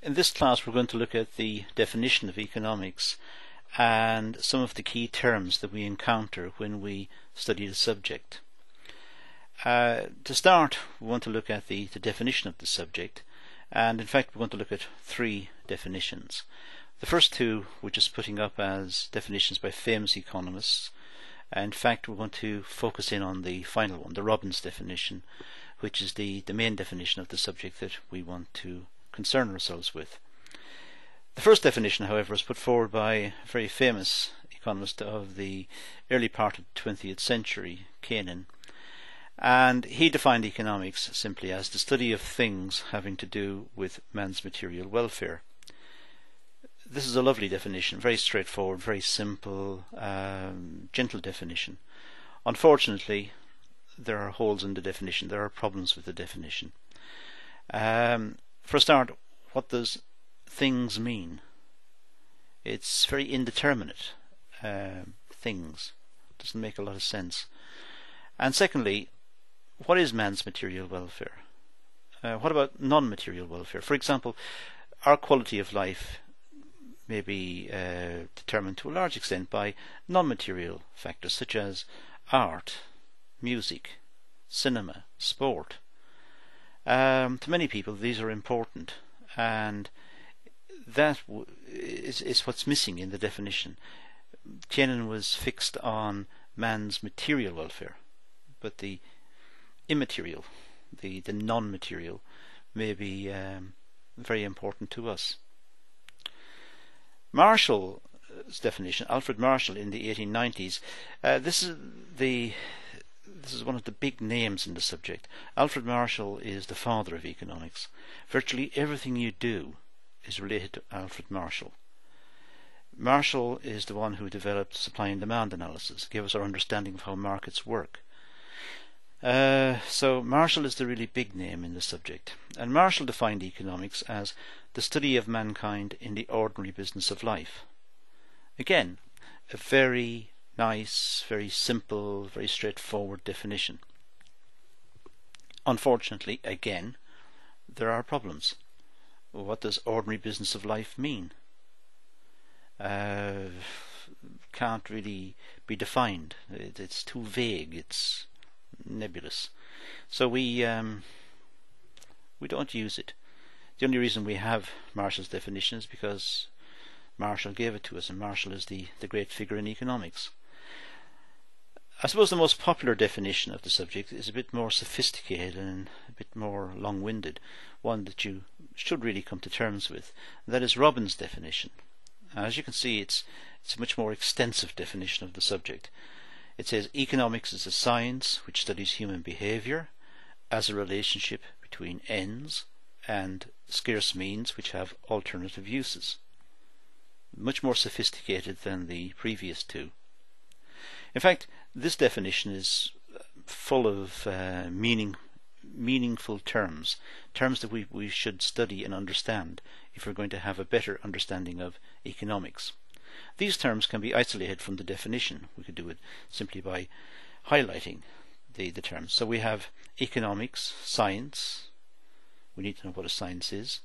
In this class we're going to look at the definition of economics and some of the key terms that we encounter when we study the subject. To start, we want to look at the definition of the subject, and in fact we're going to look at three definitions. The first two we're just putting up as definitions by famous economists. In fact, we're going to focus in on the final one, the Robbins definition, which is the main definition of the subject that we want to concern ourselves with. The first definition, however, was put forward by a very famous economist of the early part of the 20th century, Keynes, and he defined economics simply as the study of things having to do with man's material welfare. This is a lovely definition, very straightforward, very simple, gentle definition. Unfortunately, there are holes in the definition, there are problems with the definition. For a start, what does things mean? It's very indeterminate. Things doesn't make a lot of sense. And secondly, what is man's material welfare? What about non-material welfare? For example, our quality of life may be determined to a large extent by non-material factors such as art, music, cinema, sport. To many people these are important, and that is what's missing in the definition. Keynes was fixed on man's material welfare, but the immaterial, the non-material, may be very important to us. Marshall's definition, Alfred Marshall in the 1890s, this is one of the big names in the subject. Alfred Marshall is the father of economics. Virtually everything you do is related to Alfred Marshall. Marshall is the one who developed supply and demand analysis, gave us our understanding of how markets work. So Marshall is the really big name in the subject, and Marshall defined economics as the study of mankind in the ordinary business of life. Again, a very nice, very simple, very straightforward definition. Unfortunately, again, there are problems. What does ordinary business of life mean? Can't really be defined. It's too vague. It's nebulous. So we don't use it. The only reason we have Marshall's definition is because Marshall gave it to us, and Marshall is the great figure in economics. I suppose the most popular definition of the subject is a bit more sophisticated and a bit more long-winded, one that you should really come to terms with, and that is Robbins' definition. As you can see, it's a much more extensive definition of the subject. It says economics is a science which studies human behavior as a relationship between ends and scarce means which have alternative uses. Much more sophisticated than the previous two. In fact, this definition is full of meaningful terms that we should study and understand if we're going to have a better understanding of economics. These terms can be isolated from the definition. We could do it simply by highlighting the terms. So we have economics, science. We need to know what a science is.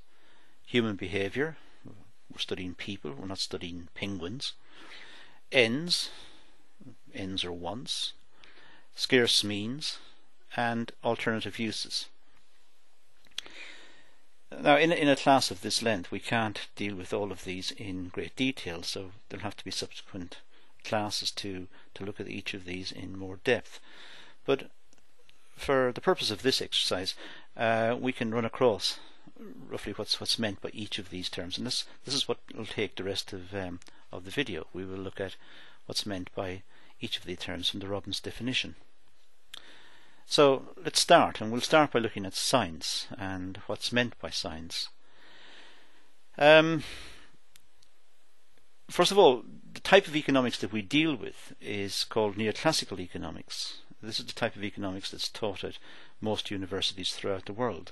Human behavior. We're studying people. We're not studying penguins. Ends or wants. Scarce means. And alternative uses. Now, in a class of this length, we can't deal with all of these in great detail, so there'll have to be subsequent classes to look at each of these in more depth. But for the purpose of this exercise, we can run across roughly what's meant by each of these terms, and this is what will take the rest of the video. We will look at what's meant by each of the terms from the Robbins definition. So let's start, and we'll start by looking at science and what's meant by science. First of all, the type of economics that we deal with is called neoclassical economics. This is the type of economics that's taught at most universities throughout the world.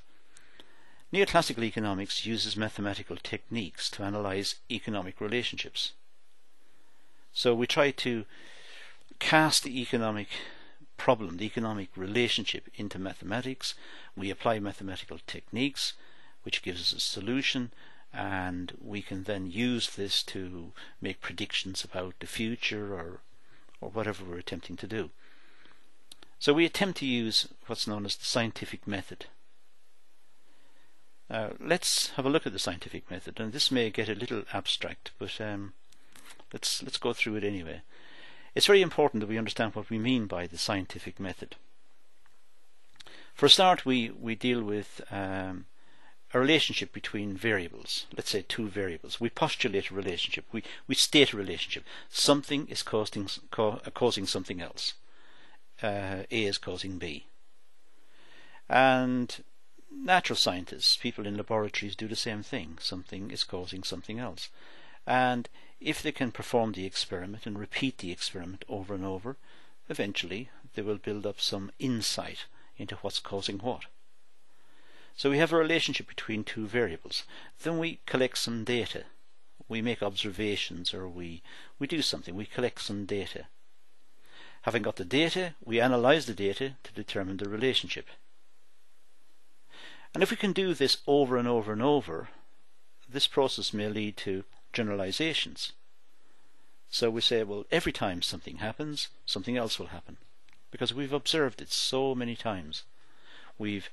Neoclassical economics uses mathematical techniques to analyze economic relationships. So we try to cast the economic problem, the economic relationship, into mathematics. We apply mathematical techniques, which gives us a solution, and we can then use this to make predictions about the future or whatever we're attempting to do. So we attempt to use what's known as the scientific method. Let's have a look at the scientific method, and this may get a little abstract, but let's go through it anyway. It's very important that we understand what we mean by the scientific method. For a start, we deal with a relationship between variables. Let's say two variables. We postulate a relationship. We state a relationship. Something is causing something else. A is causing B. And natural scientists, people in laboratories, do the same thing. Something is causing something else. And if they can perform the experiment and repeat the experiment over and over, eventually they will build up some insight into what's causing what. So we have a relationship between two variables. Then we collect some data. We make observations, or we do something. We collect some data. Having got the data, we analyze the data to determine the relationship. And if we can do this over and over and over, this process may lead to generalizations. So we say, well, every time something happens, something else will happen, because we've observed it so many times. We've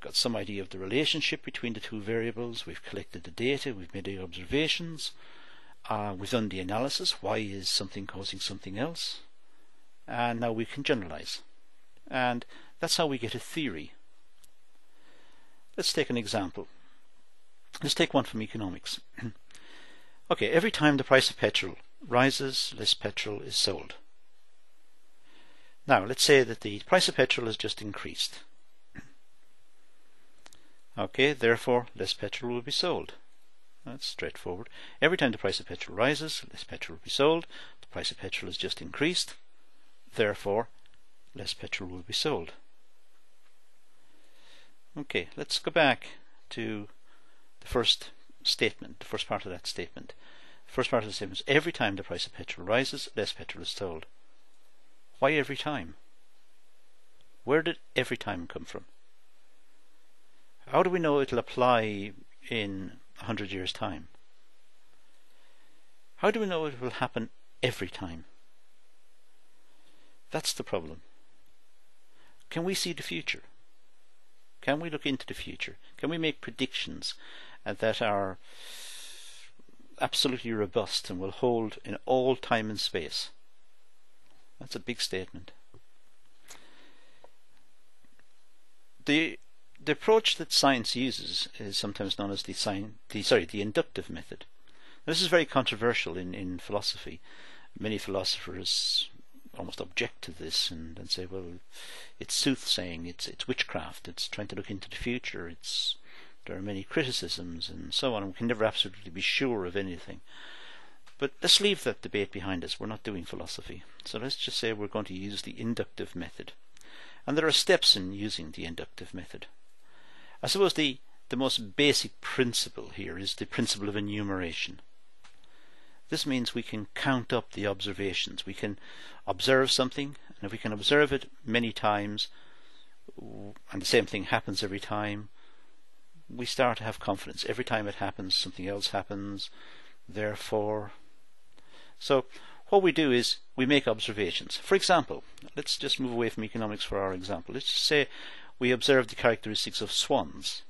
got some idea of the relationship between the two variables, we've collected the data, we've made the observations, we've done the analysis, why is something causing something else, and now we can generalize. And that's how we get a theory. Let's take an example. Let's take one from economics. Okay, every time the price of petrol rises, less petrol is sold. Now, let's say that the price of petrol has just increased. Okay, therefore, less petrol will be sold. That's straightforward. Every time the price of petrol rises, less petrol will be sold. The price of petrol has just increased. Therefore, less petrol will be sold. Okay, let's go back to the first statement, the first part of that statement. The first part of the statement is every time the price of petrol rises, less petrol is sold. Why every time? Where did every time come from? How do we know it'll apply in 100 years' time? How do we know it will happen every time? That's the problem. Can we see the future? Can we look into the future? Can we make predictions that are absolutely robust and will hold in all time and space? That's a big statement. The approach that science uses is sometimes known as the inductive method. This is very controversial in philosophy. Many philosophers almost object to this and say, well, it's soothsaying, it's witchcraft, it's trying to look into the future, there are many criticisms and so on, and we can never absolutely be sure of anything. But let's leave that debate behind us. We're not doing philosophy. So let's just say we're going to use the inductive method. And there are steps in using the inductive method. I suppose the most basic principle here is the principle of enumeration. This means we can count up the observations. We can observe something, and if we can observe it many times, and the same thing happens every time, we start to have confidence. Every time it happens, something else happens, therefore. So what we do is we make observations. For example, let's just move away from economics for our example. Let's just say we observe the characteristics of swans.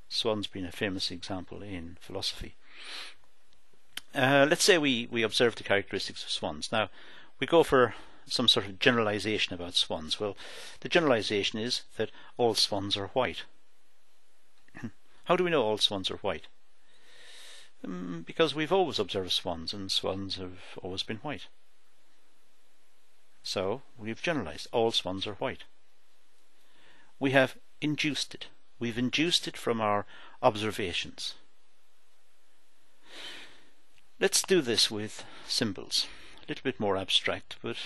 Swans being a famous example in philosophy. Let's say we observe the characteristics of swans. Now, we go for some sort of generalization about swans. Well, the generalization is that all swans are white. How do we know all swans are white? Because we've always observed swans, and swans have always been white. So, we've generalized. All swans are white. We have induced it. We've induced it from our observations. Let's do this with symbols. A little bit more abstract, but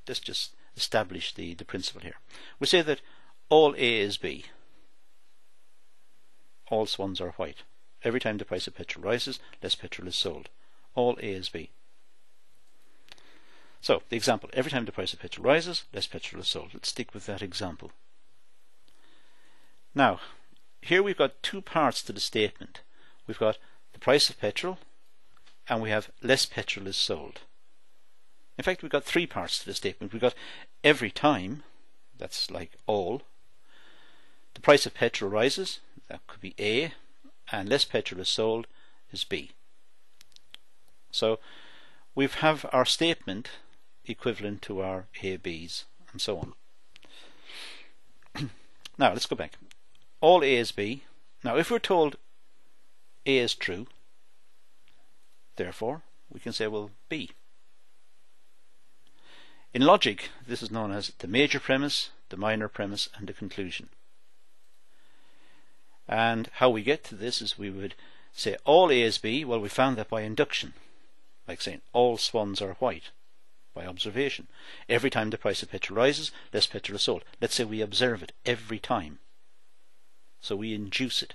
let's just establish the principle here. We say that all A is B. All swans are white. Every time the price of petrol rises, less petrol is sold. All A is B. So, the example, every time the price of petrol rises, less petrol is sold. Let's stick with that example. Now, here we've got two parts to the statement. We've got the price of petrol, and we have less petrol is sold. In fact, we've got three parts to the statement. We've got every time, that's like all. The price of petrol rises, that could be A, and less petrol is sold is B. So we have our statement equivalent to our A, B's, and so on. Now let's go back. All A is B. Now if we're told A is true, therefore we can say, well, B. In logic, this is known as the major premise, the minor premise, and the conclusion. And how we get to this is we would say all A is B. Well, we found that by induction, like saying all swans are white, by observation. Every time the price of petrol rises, less petrol is sold. Let's say we observe it every time. So we induce it.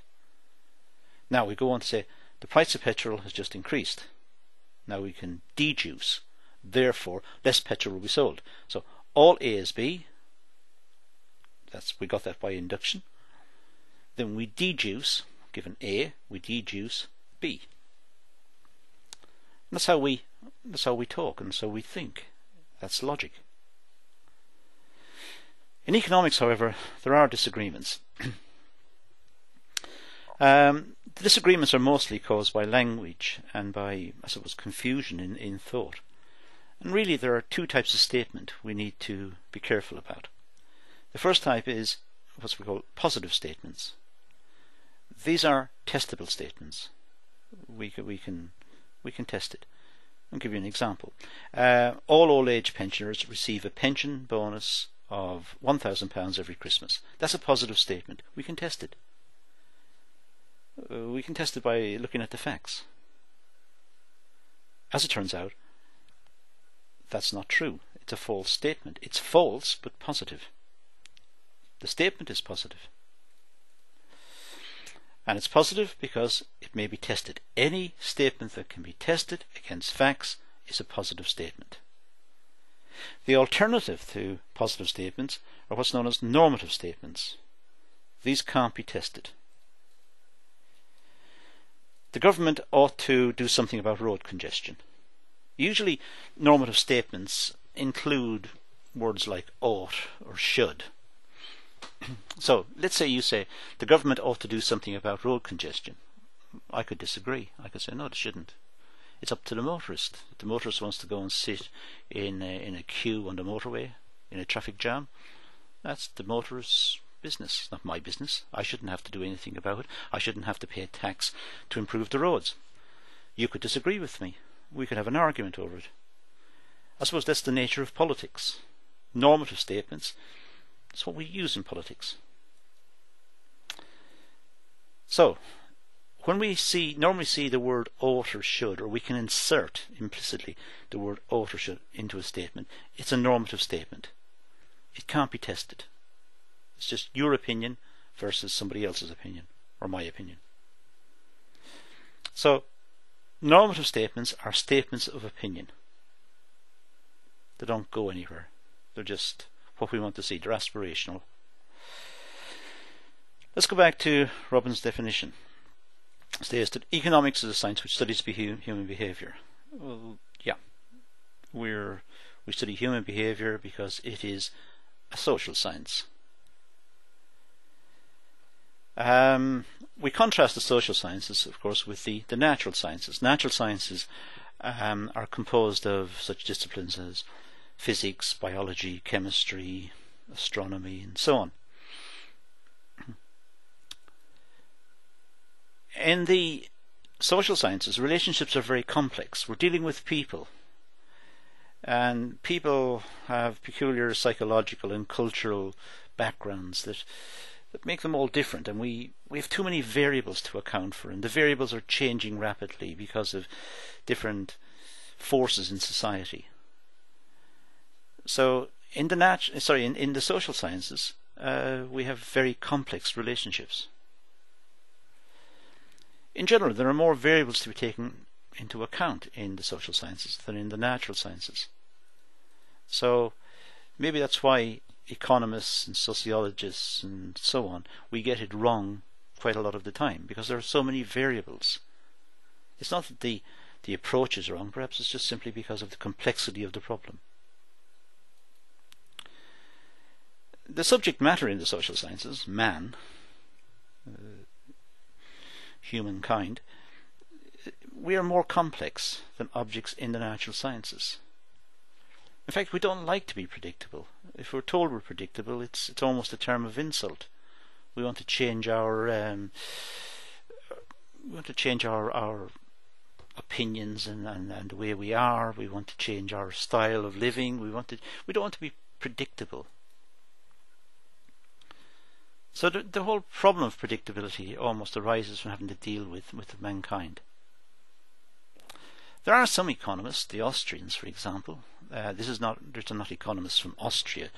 Now we go on to say the price of petrol has just increased. Now we can deduce. Therefore, less petrol will be sold. So all A is B. We got that by induction. Then we deduce, given A, we deduce B. And that's how we talk, and so we think. That's logic. In economics, however, there are disagreements. The disagreements are mostly caused by language and by, I suppose, confusion in thought. And really there are two types of statement we need to be careful about. The first type is what we call positive statements. These are testable statements. We can test it. I'll give you an example. All old age pensioners receive a pension bonus of £1,000 every Christmas. That's a positive statement. We can test it. We can test it by looking at the facts. As it turns out, that's not true. It's a false statement. It's false but positive. The statement is positive. And it's positive because it may be tested. Any statement that can be tested against facts is a positive statement. The alternative to positive statements are what's known as normative statements. These can't be tested. The government ought to do something about road congestion. Usually normative statements include words like ought or should. So let's say you say the government ought to do something about road congestion. I could disagree. I could say no, it shouldn't. It's up to the motorist. If the motorist wants to go and sit in a queue on the motorway in a traffic jam, that's the motorist's business. It's not my business. I shouldn't have to do anything about it. I shouldn't have to pay a tax to improve the roads. You could disagree with me. We could have an argument over it. I suppose that's the nature of politics. Normative statements, that's what we use in politics. So, when we normally see the word ought or should, or we can insert implicitly the word ought or should into a statement, it's a normative statement. It can't be tested. It's just your opinion versus somebody else's opinion, or my opinion. So, normative statements are statements of opinion. They don't go anywhere. They're just what we want to see. They're aspirational. Let's go back to Robbins' definition. It states that economics is a science which studies human behavior. Well, yeah. We study human behavior because it is a social science. We contrast the social sciences, of course, with the natural sciences. Natural sciences are composed of such disciplines as physics, biology, chemistry, astronomy, and so on. In the social sciences, relationships are very complex. We're dealing with people, and people have peculiar psychological and cultural backgrounds that make them all different, and we have too many variables to account for, and the variables are changing rapidly because of different forces in society. So in the social sciences, we have very complex relationships. In general, there are more variables to be taken into account in the social sciences than in the natural sciences. So maybe that's why economists and sociologists and so on, we get it wrong quite a lot of the time because there are so many variables. It's not that the approach is wrong, perhaps it's just simply because of the complexity of the problem. The subject matter in the social sciences, man, humankind, we are more complex than objects in the natural sciences. In fact, we don't like to be predictable. If we're told we're predictable, it's almost a term of insult. We want to change our opinions and the way we are. We want to change our style of living. We don't want to be predictable. So the whole problem of predictability almost arises from having to deal with mankind. There are some economists, the Austrians, for example. These are not economists from Austria.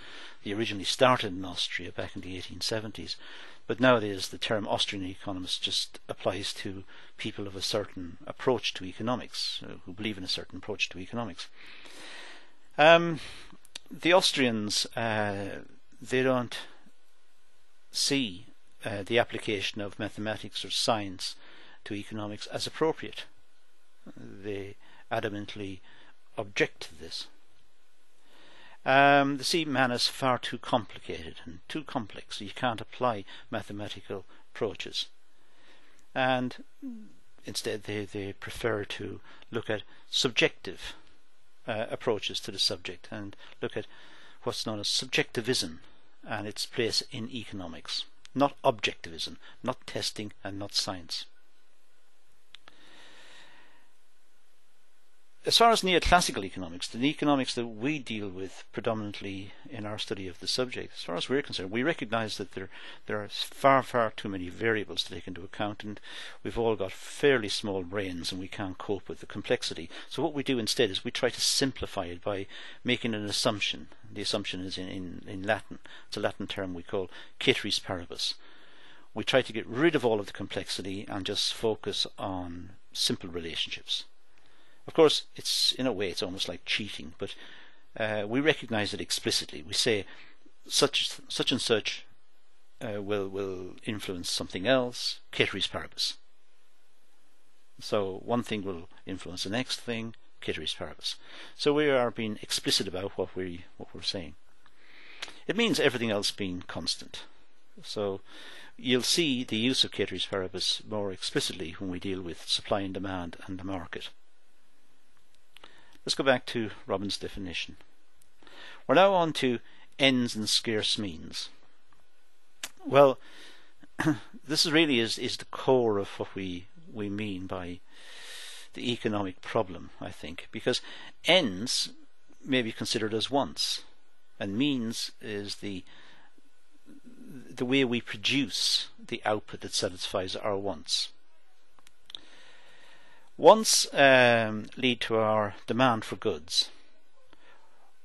They originally started in Austria back in the 1870s, but nowadays the term Austrian economist just applies to people of a certain approach to economics, who believe in a certain approach to economics. The Austrians, they don't see the application of mathematics or science to economics as appropriate. They adamantly object to this. They see man as far too complicated and too complex, so you can't apply mathematical approaches. And instead they prefer to look at subjective approaches to the subject and look at what's known as subjectivism and its place in economics, not objectivism, not testing and not science. As far as neoclassical economics, the economics that we deal with predominantly in our study of the subject, as far as we're concerned, we recognise that there are far too many variables to take into account, and we've all got fairly small brains and we can't cope with the complexity. So what we do instead is we try to simplify it by making an assumption. The assumption is in Latin. It's a Latin term we call ceteris paribus. We try to get rid of all of the complexity and just focus on simple relationships. Of course, in a way it's almost like cheating, but we recognise it explicitly. We say such and such will influence something else, ceteris paribus. So one thing will influence the next thing, ceteris paribus. So we are being explicit about what we're saying. It means everything else being constant. So you'll see the use of ceteris paribus more explicitly when we deal with supply and demand and the market. Let's go back to Robbins' definition. We're now on to ends and scarce means. Well, this really is the core of what we mean by the economic problem, I think, because ends may be considered as wants, and means is the way we produce the output that satisfies our wants. Wants lead to our demand for goods.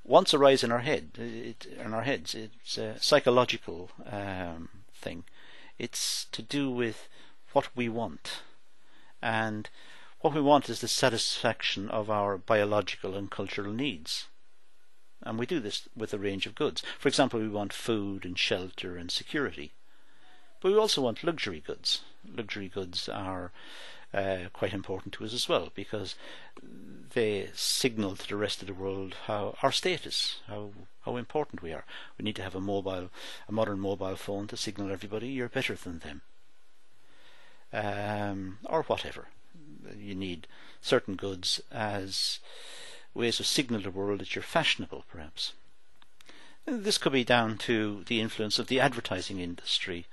Wants arise in our heads. It's a psychological thing. It's to do with what we want, and what we want is the satisfaction of our biological and cultural needs. And we do this with a range of goods. For example, we want food and shelter and security. But we also want luxury goods. Luxury goods are quite important to us as well, because they signal to the rest of the world how our status, how important we are. We need to have a modern mobile phone to signal everybody you're better than them, or whatever. You need certain goods as ways to signal to the world that you're fashionable, perhaps. This could be down to the influence of the advertising industry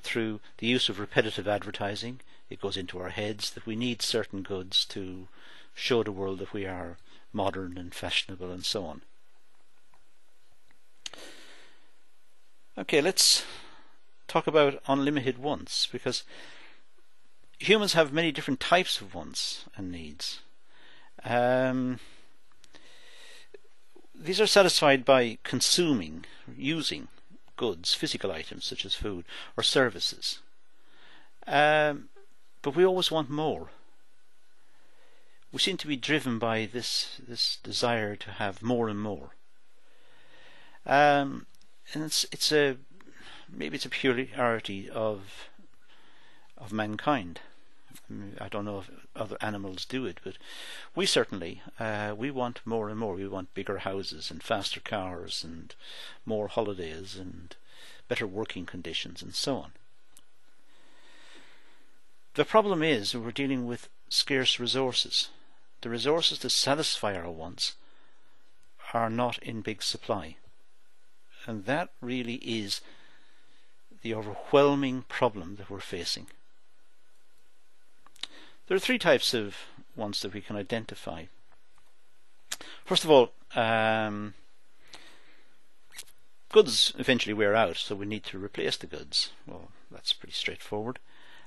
through the use of repetitive advertising. It goes into our heads that we need certain goods to show the world that we are modern and fashionable and so on. Okay, let's talk about unlimited wants, because humans have many different types of wants and needs. These are satisfied by consuming, using goods, physical items such as food or services. But we always want more. We seem to be driven by this desire to have more and more. And maybe it's a peculiarity of of mankind. I don't know if other animals do it, but we certainly we want more and more. We want bigger houses and faster cars and more holidays and better working conditions and so on. The problem is we're dealing with scarce resources. The resources to satisfy our wants are not in big supply, and that really is the overwhelming problem that we're facing. There are three types of wants that we can identify. First of all, goods eventually wear out, so we need to replace the goods. Well, that's pretty straightforward.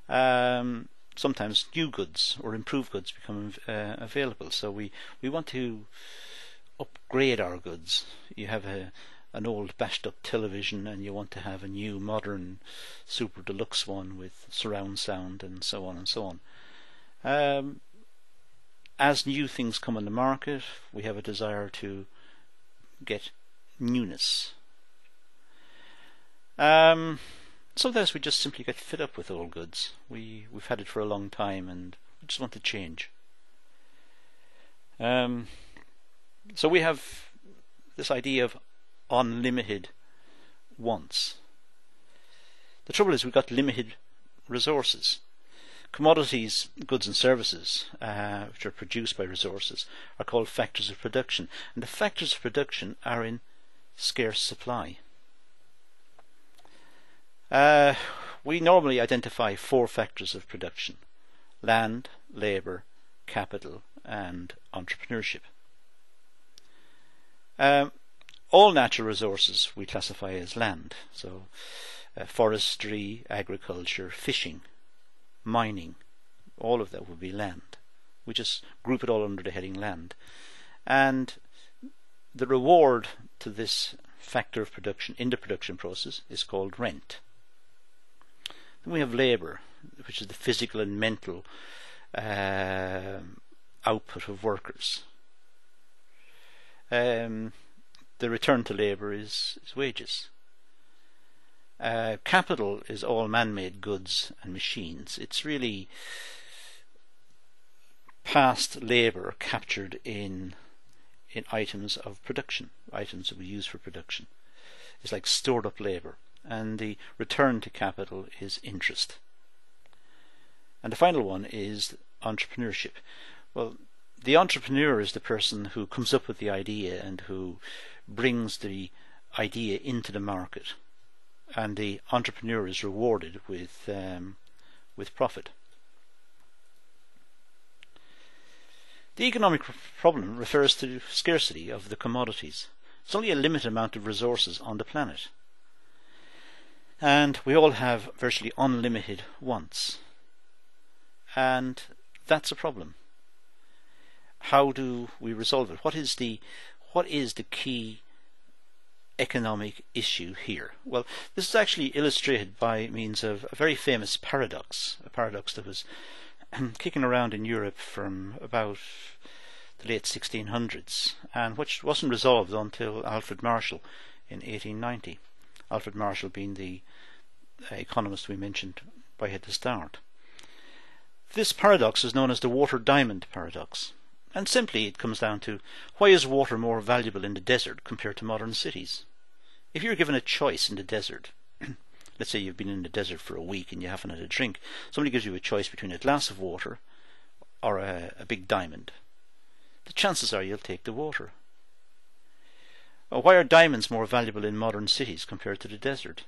Sometimes new goods or improved goods become available, so we want to upgrade our goods. You have an old bashed up television and you want to have a new modern super deluxe one with surround sound and so on and so on. As new things come on the market, we have a desire to get newness. Sometimes we just simply get fed up with old goods. We've had it for a long time and we just want to change. So we have this idea of unlimited wants. The trouble is we've got limited resources. Commodities, goods and services, which are produced by resources, are called factors of production, and the factors of production are in scarce supply. We normally identify four factors of production: land, labour, capital and entrepreneurship. All natural resources we classify as land, so forestry, agriculture, fishing, mining, all of that would be land. We just group it all under the heading land. And the reward to this factor of production in the production process is called rent. Then we have labour, which is the physical and mental output of workers. The return to labour is wages. Capital is all man-made goods and machines. It's really past labour captured in items of production, items that we use for production. It's like stored up labour. And the return to capital is interest. And the final one is entrepreneurship. Well, the entrepreneur is the person who comes up with the idea and who brings the idea into the market, and the entrepreneur is rewarded with profit. The economic problem refers to scarcity of the commodities. It's only a limited amount of resources on the planet, and we all have virtually unlimited wants, and that's a problem. How do we resolve it? What is the key economic issue here? Well, this is actually illustrated by means of a very famous paradox, a paradox that was kicking around in Europe from about the late 1600s, and which wasn't resolved until Alfred Marshall in 1890. Alfred Marshall being the economist we mentioned right at the start. This paradox is known as the water-diamond paradox. And simply it comes down to, why is water more valuable in the desert compared to modern cities? If you're given a choice in the desert, let's say you've been in the desert for a week and you haven't had a drink, somebody gives you a choice between a glass of water or a big diamond. The chances are you'll take the water. Why are diamonds more valuable in modern cities compared to the desert?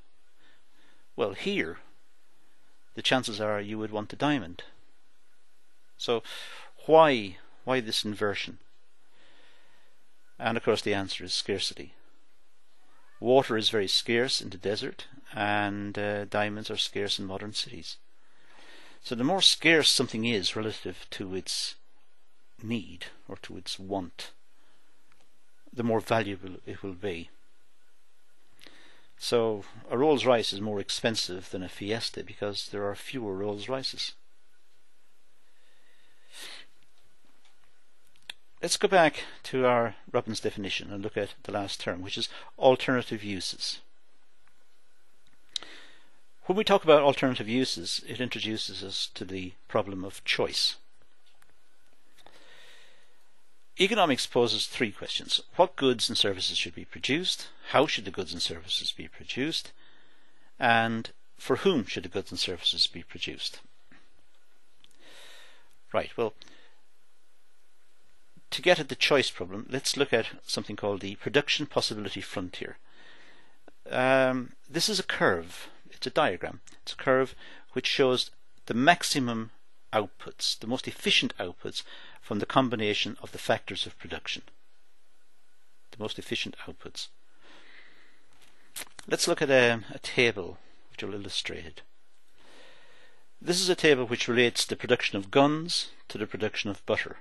Well, here, the chances are you would want the diamond. So, why this inversion? And of course the answer is scarcity. Water is very scarce in the desert, and diamonds are scarce in modern cities. So the more scarce something is relative to its need or to its want, the more valuable it will be. So a Rolls Royce is more expensive than a Fiesta because there are fewer Rolls Royces. Let's go back to our Robbins definition and look at the last term, which is alternative uses. When we talk about alternative uses, it introduces us to the problem of choice. Economics poses three questions. What goods and services should be produced? How should the goods and services be produced? And for whom should the goods and services be produced? Right, well, to get at the choice problem, let's look at something called the production possibility frontier. This is a curve. It's a diagram. It's a curve which shows the maximum outputs, the most efficient outputs from the combination of the factors of production. The most efficient outputs. Let's look at a table which will illustrate it. This is a table which relates the production of guns to the production of butter.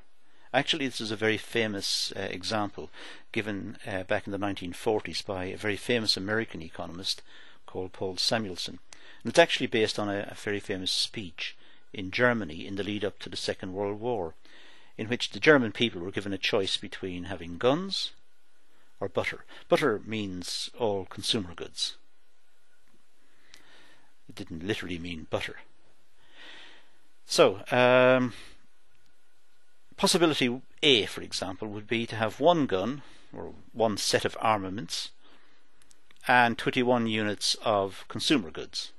Actually, this is a very famous example given back in the 1940s by a very famous American economist called Paul Samuelson. And it's actually based on a very famous speech in Germany in the lead up to the Second World War, in which the German people were given a choice between having guns or butter. Butter means all consumer goods. It didn't literally mean butter. So, possibility A, for example, would be to have one gun, or one set of armaments, and 21 units of consumer goods,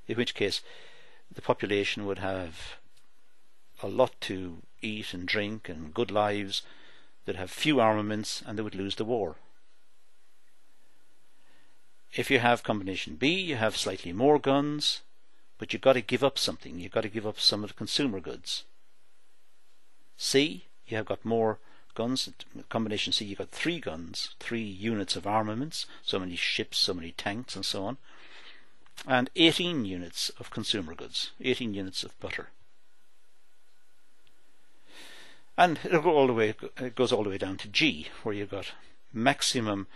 in which case the population would have a lot to eat and drink and good lives, they'd have few armaments, and they would lose the war. If you have combination B, you have slightly more guns, but you've got to give up something. You've got to give up some of the consumer goods. C, you have got more guns. Combination C, you've got 3 guns, 3 units of armaments, so many ships, so many tanks, and so on, and 18 units of consumer goods, 18 units of butter. And it goes all the way down to G, where you've got maximum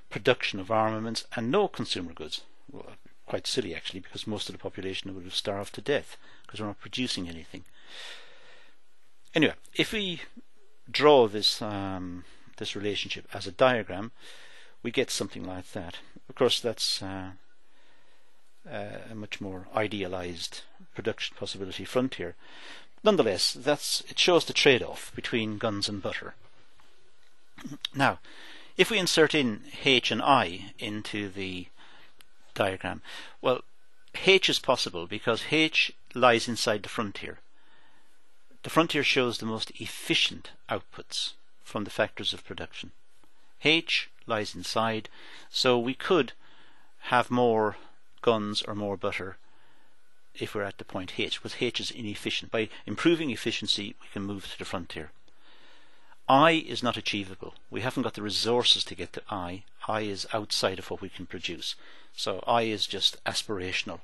production of armaments and no consumer goods. Well, quite silly actually, because most of the population would have starved to death because we're not producing anything. Anyway, if we draw this this relationship as a diagram, we get something like that. Of course, that's a much more idealized production possibility frontier. Nonetheless, it shows the trade-off between guns and butter. Now, if we insert in H and I into the diagram, well, H is possible because H lies inside the frontier. The frontier shows the most efficient outputs from the factors of production. H lies inside, so we could have more guns or more butter if we're at the point H, because H is inefficient. By improving efficiency, we can move to the frontier. I is not achievable. We haven't got the resources to get to I. I is outside of what we can produce. So I is just aspirational.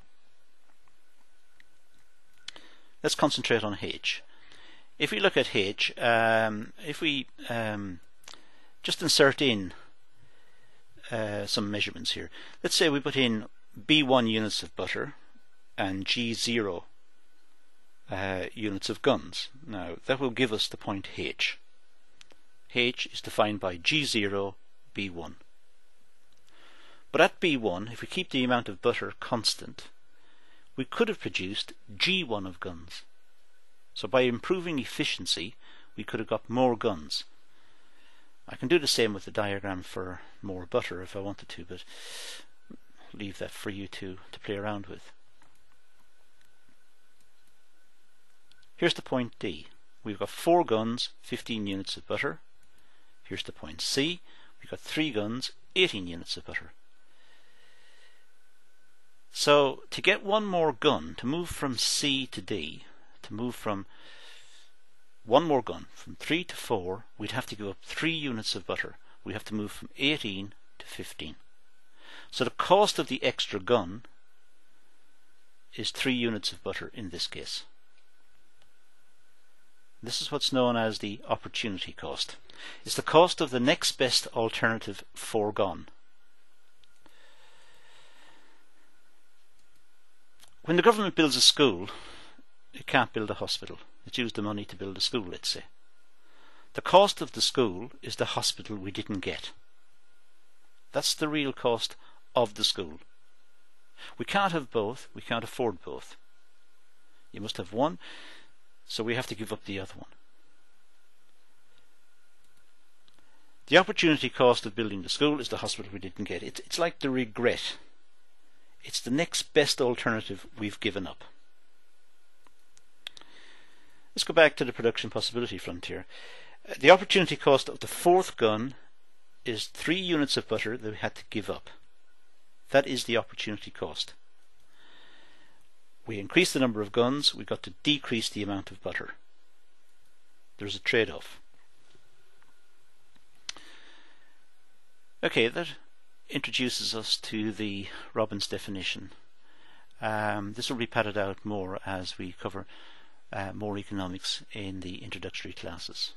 Let's concentrate on H. If we look at H, if we just insert in some measurements here. Let's say we put in B1 units of butter and G0 units of guns. Now that will give us the point H. H is defined by G0, B1. But at B1, if we keep the amount of butter constant, we could have produced G1 of guns. So by improving efficiency, we could have got more guns. I can do the same with the diagram for more butter if I wanted to, but leave that for you to play around with. Here's the point D. We've got 4 guns, 15 units of butter. Here's the point C. We've got 3 guns, 18 units of butter. So to get one more gun, to move from C to D, to move from one more gun, from 3 to 4, we'd have to give up 3 units of butter. We have to move from 18 to 15. So the cost of the extra gun is 3 units of butter in this case. This is what's known as the opportunity cost. It's the cost of the next best alternative foregone. When the government builds a school, it can't build a hospital. It's used the money to build a school, let's say. The cost of the school is the hospital we didn't get. That's the real cost of the school. We can't have both. We can't afford both. You must have one, so we have to give up the other one. The opportunity cost of building the school is the hospital we didn't get. It's like the regret. It's the next best alternative we've given up. Let's go back to the production possibility frontier. The opportunity cost of the fourth gun is 3 units of butter that we had to give up. That is the opportunity cost. We increased the number of guns, we got to decrease the amount of butter. There's a trade-off. Okay, that introduces us to the Robbins definition. This will be padded out more as we cover more economics in the introductory classes.